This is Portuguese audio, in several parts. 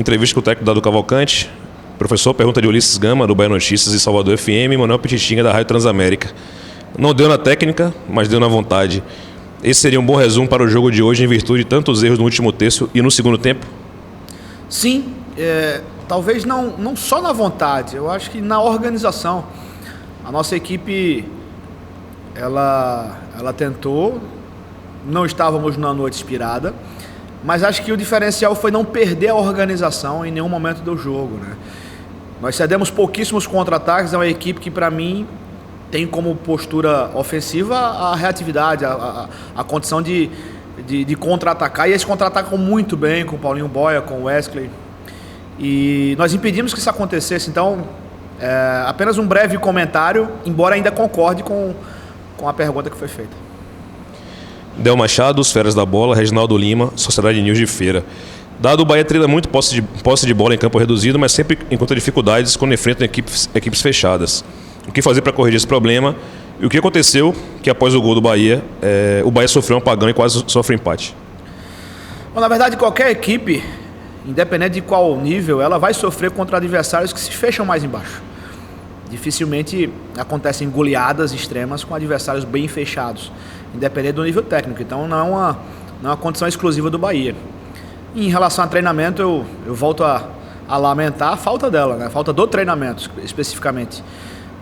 Entrevista com o técnico Dado Cavalcante. Professor, pergunta de Ulisses Gama, do Bahia Notícias e Salvador FM, Manuel Pititinga, da Rádio Transamérica. Não deu na técnica, mas deu na vontade. Esse seria um bom resumo para o jogo de hoje, em virtude de tantos erros no último terço e no segundo tempo? Sim, talvez não só na vontade, eu acho que na organização. A nossa equipe, ela tentou, não estávamos numa noite inspirada, mas acho que o diferencial foi não perder a organização em nenhum momento do jogo, né? Nós cedemos pouquíssimos contra-ataques, é uma equipe que, para mim, tem como postura ofensiva a reatividade, a condição de contra-atacar, e eles contra-atacam muito bem com o Paulinho Boia, com o Wesley, e nós impedimos que isso acontecesse. Então, apenas um breve comentário, embora ainda concorde com a pergunta que foi feita. Del Machado, os Feras da Bola, Reginaldo Lima, Sociedade News de Feira. Dado o Bahia treina muito posse de bola em campo reduzido, mas sempre encontra dificuldades quando enfrenta equipes fechadas. O que fazer para corrigir esse problema? E o que aconteceu que após o gol do Bahia, o Bahia sofreu um apagão e quase sofreu empate? Bom, na verdade, qualquer equipe, independente de qual nível, ela vai sofrer contra adversários que se fecham mais embaixo. Dificilmente acontecem goleadas extremas com adversários bem fechados, independente do nível técnico. Então não é uma condição exclusiva do Bahia. E em relação a treinamento, eu volto a lamentar a falta dela, né? A falta do treinamento, especificamente.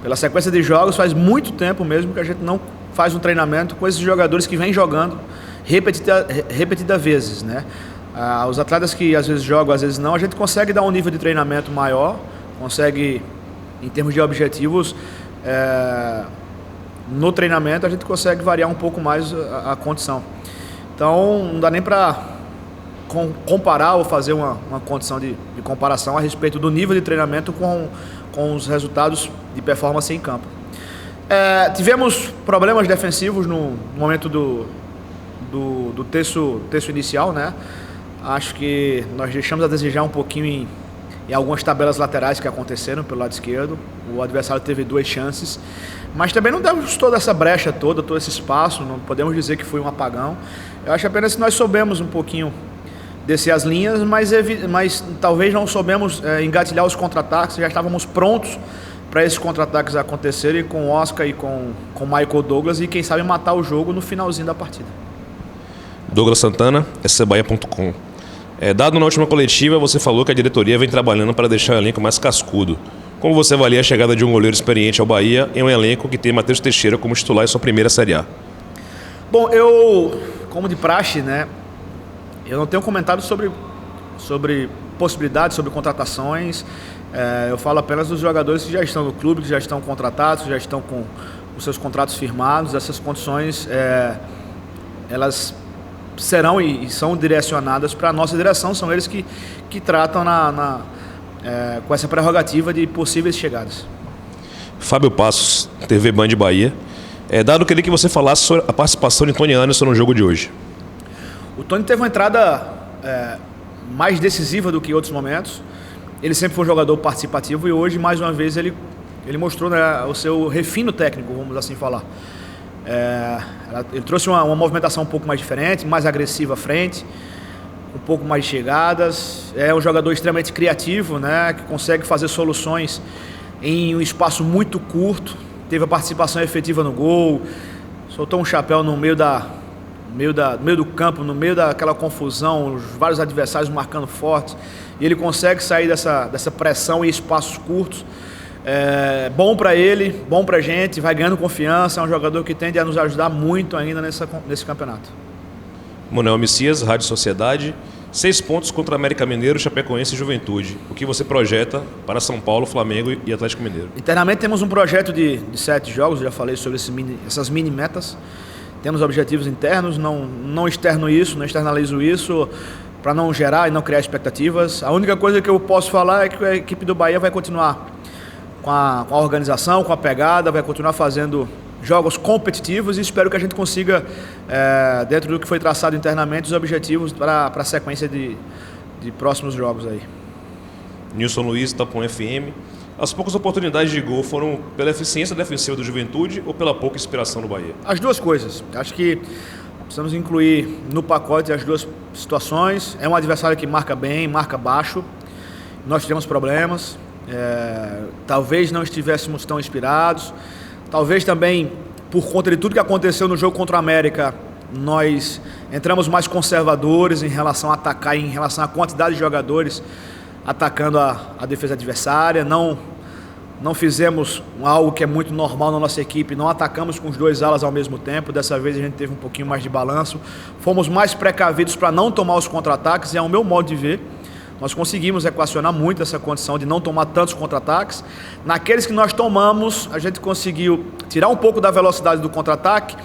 Pela sequência de jogos, faz muito tempo mesmo que a gente não faz um treinamento com esses jogadores que vêm jogando repetidas vezes, né? Os atletas que às vezes jogam, às vezes não, a gente consegue dar um nível de treinamento maior, consegue, em termos de objetivos, no treinamento a gente consegue variar um pouco mais a condição. Então não dá nem para comparar ou fazer uma condição de comparação a respeito do nível de treinamento com os resultados de performance em campo. Tivemos problemas defensivos no momento do terço inicial, né? Acho que nós deixamos a desejar um pouquinho em algumas tabelas laterais que aconteceram pelo lado esquerdo. O adversário teve 2 chances, mas também não demos toda essa brecha todo esse espaço, não podemos dizer que foi um apagão. Eu acho apenas que nós soubemos um pouquinho descer as linhas, mas talvez não soubemos engatilhar os contra-ataques, já estávamos prontos para esses contra-ataques acontecerem com o Oscar e com o Michael Douglas, e quem sabe matar o jogo no finalzinho da partida. Douglas Santana, scbaia.com. Dado na última coletiva, você falou que a diretoria vem trabalhando para deixar o elenco mais cascudo. Como você avalia a chegada de um goleiro experiente ao Bahia em um elenco que tem Matheus Teixeira como titular em sua primeira Série A? Bom, eu, como de praxe, né, eu não tenho comentado sobre possibilidades, sobre contratações. Eu falo apenas dos jogadores que já estão no clube, que já estão contratados, que já estão com os seus contratos firmados. Essas condições, elas serão e são direcionadas para a nossa direção. São eles que tratam com essa prerrogativa de possíveis chegadas. Fábio Passos, TV Band Bahia. Dado, eu queria que você falasse sobre a participação de Tony Anderson no jogo de hoje. O Tony teve uma entrada mais decisiva do que em outros momentos. Ele sempre foi um jogador participativo e hoje, mais uma vez, ele mostrou, né, o seu refino técnico, vamos assim falar. Ele trouxe uma movimentação um pouco mais diferente, mais agressiva à frente, um pouco mais de chegadas. É um jogador extremamente criativo, né, que consegue fazer soluções em um espaço muito curto. Teve a participação efetiva no gol, soltou um chapéu no meio do campo, no meio daquela confusão, os vários adversários marcando forte, e ele consegue sair dessa pressão em espaços curtos. Bom para ele, bom para a gente, vai ganhando confiança, é um jogador que tende a nos ajudar muito ainda nesse campeonato. Manuel Messias, Rádio Sociedade. 6 pontos contra América Mineiro, Chapecoense e Juventude. O que você projeta para São Paulo, Flamengo e Atlético Mineiro? Internamente temos um projeto de 7 jogos, já falei sobre essas mini metas. Temos objetivos internos, não externalizo isso para não gerar e não criar expectativas. A única coisa que eu posso falar é que a equipe do Bahia vai continuar com a organização, com a pegada, vai continuar fazendo jogos competitivos, e espero que a gente consiga, dentro do que foi traçado internamente, os objetivos para a sequência de próximos jogos aí. Nilson Luiz, Tapão FM. As poucas oportunidades de gol foram pela eficiência defensiva do Juventude ou pela pouca inspiração do Bahia? As duas coisas. Acho que precisamos incluir no pacote as duas situações. É um adversário que marca bem, marca baixo. nós tivemos problemas, talvez não estivéssemos tão inspirados, talvez também por conta de tudo que aconteceu no jogo contra o América, nós entramos mais conservadores em relação a atacar, em relação à quantidade de jogadores atacando a defesa adversária, não fizemos algo que é muito normal na nossa equipe, não atacamos com os 2 alas ao mesmo tempo, dessa vez a gente teve um pouquinho mais de balanço, fomos mais precavidos para não tomar os contra-ataques, é o meu modo de ver. Nós conseguimos equacionar muito essa condição de não tomar tantos contra-ataques. Naqueles que nós tomamos, a gente conseguiu tirar um pouco da velocidade do contra-ataque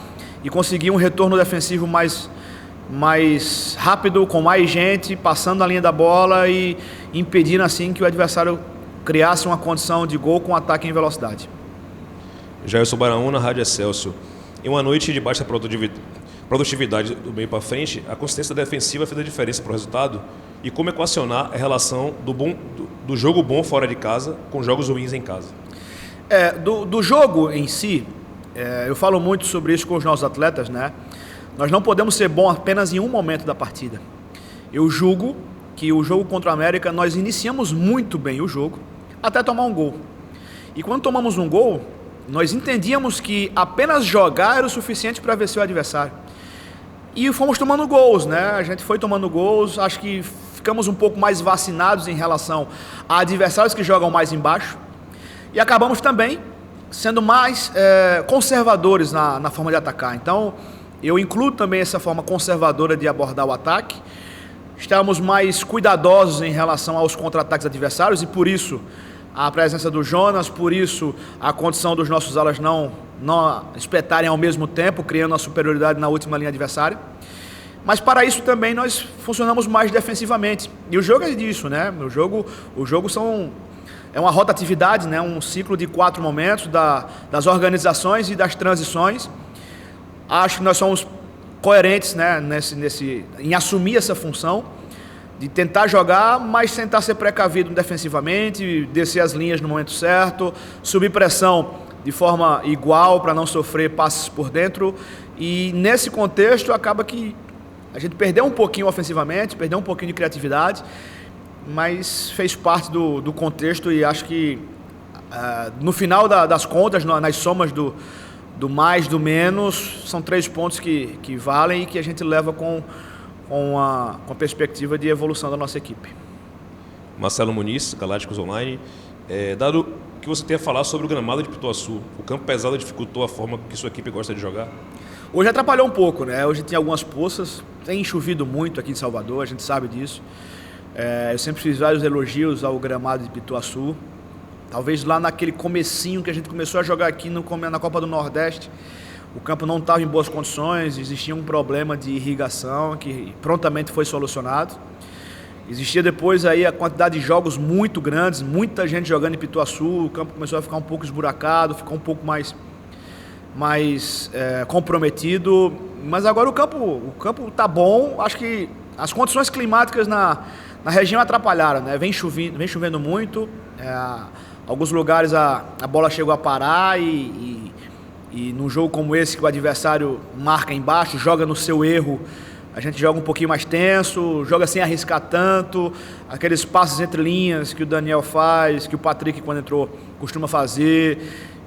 e conseguir um retorno defensivo mais rápido, com mais gente, passando a linha da bola e impedindo assim que o adversário criasse uma condição de gol com ataque em velocidade. Jailson Baraúna, Rádio Excelsior. Em uma noite de baixa produtividade do meio para frente, a consistência defensiva fez a diferença para o resultado? E como equacionar a relação do jogo bom fora de casa com jogos ruins em casa? Do jogo em si, eu falo muito sobre isso com os nossos atletas, né? Nós não podemos ser bons apenas em um momento da partida. Eu julgo que o jogo contra o América, nós iniciamos muito bem o jogo, até tomar um gol. E quando tomamos um gol, nós entendíamos que apenas jogar era o suficiente para vencer o adversário. E fomos tomando gols, né? A gente foi tomando gols, acho que ficamos um pouco mais vacinados em relação a adversários que jogam mais embaixo. E acabamos também sendo mais conservadores na forma de atacar. Então, eu incluo também essa forma conservadora de abordar o ataque. Estávamos mais cuidadosos em relação aos contra-ataques adversários e por isso a presença do Jonas, por isso a condição dos nossos alas não espetarem ao mesmo tempo, criando a superioridade na última linha adversária. Mas para isso também nós funcionamos mais defensivamente. E o jogo é disso, né? O jogo é uma rotatividade, né? Um ciclo de 4 momentos das organizações e das transições. Acho que nós somos coerentes, né? Em assumir essa função de tentar jogar, mas tentar ser precavido defensivamente, descer as linhas no momento certo, subir pressão de forma igual para não sofrer passes por dentro. E nesse contexto acaba que a gente perdeu um pouquinho ofensivamente, perdeu um pouquinho de criatividade, mas fez parte do contexto e acho que no final das contas, nas somas do mais, do menos, são 3 pontos que valem e que a gente leva com a perspectiva de evolução da nossa equipe. Marcelo Muniz, Galácticos Online. Dado que você tem a falar sobre o gramado de Pituaçu, o campo pesado dificultou a forma que sua equipe gosta de jogar? Hoje atrapalhou um pouco, né? Hoje tem algumas poças, tem chovido muito aqui em Salvador, a gente sabe disso. Eu sempre fiz vários elogios ao gramado de Pituaçu. Talvez lá naquele comecinho que a gente começou a jogar aqui na Copa do Nordeste, o campo não estava em boas condições, existia um problema de irrigação que prontamente foi solucionado. Existia depois aí a quantidade de jogos muito grandes, muita gente jogando em Pituaçu, o campo começou a ficar um pouco esburacado, ficou um pouco mais comprometido, mas agora o campo está bom. Acho que as condições climáticas na região atrapalharam, né? Vem chovendo muito, alguns lugares a bola chegou a parar e num jogo como esse que o adversário marca embaixo, joga no seu erro, a gente joga um pouquinho mais tenso, joga sem arriscar tanto, aqueles passes entre linhas que o Daniel faz, que o Patrick quando entrou costuma fazer,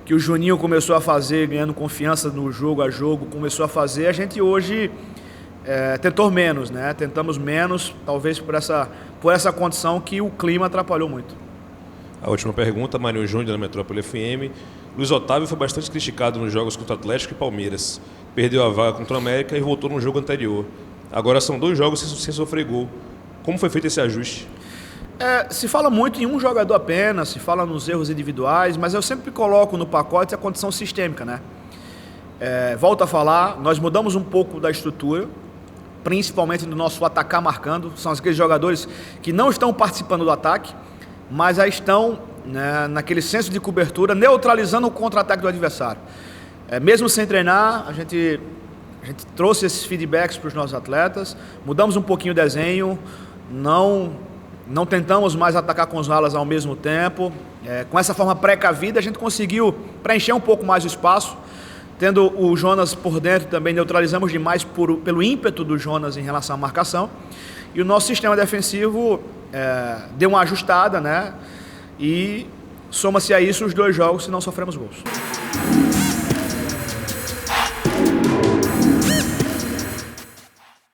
que o Juninho começou a fazer, ganhando confiança no jogo a jogo, começou a fazer. A gente hoje tentou menos, né? Tentamos menos, talvez por essa condição que o clima atrapalhou muito. A última pergunta, Mário Júnior, da Metrópole FM. Luiz Otávio foi bastante criticado nos jogos contra o Atlético e Palmeiras. Perdeu a vaga contra o América e voltou no jogo anterior. Agora são 2 jogos sem sofrer gol. Como foi feito esse ajuste? Se fala muito em um jogador apenas, se fala nos erros individuais, mas eu sempre coloco no pacote a condição sistêmica, né? Volto a falar, nós mudamos um pouco da estrutura, principalmente do nosso atacar marcando. São aqueles jogadores que não estão participando do ataque, mas já estão, né, naquele senso de cobertura, neutralizando o contra-ataque do adversário. Mesmo sem treinar, a gente trouxe esses feedbacks para os nossos atletas, mudamos um pouquinho o desenho, não tentamos mais atacar com os alas ao mesmo tempo. Com essa forma precavida, a gente conseguiu preencher um pouco mais o espaço. Tendo o Jonas por dentro também, neutralizamos demais pelo ímpeto do Jonas em relação à marcação. E o nosso sistema defensivo deu uma ajustada, né? E soma-se a isso os 2 jogos se não sofremos gols.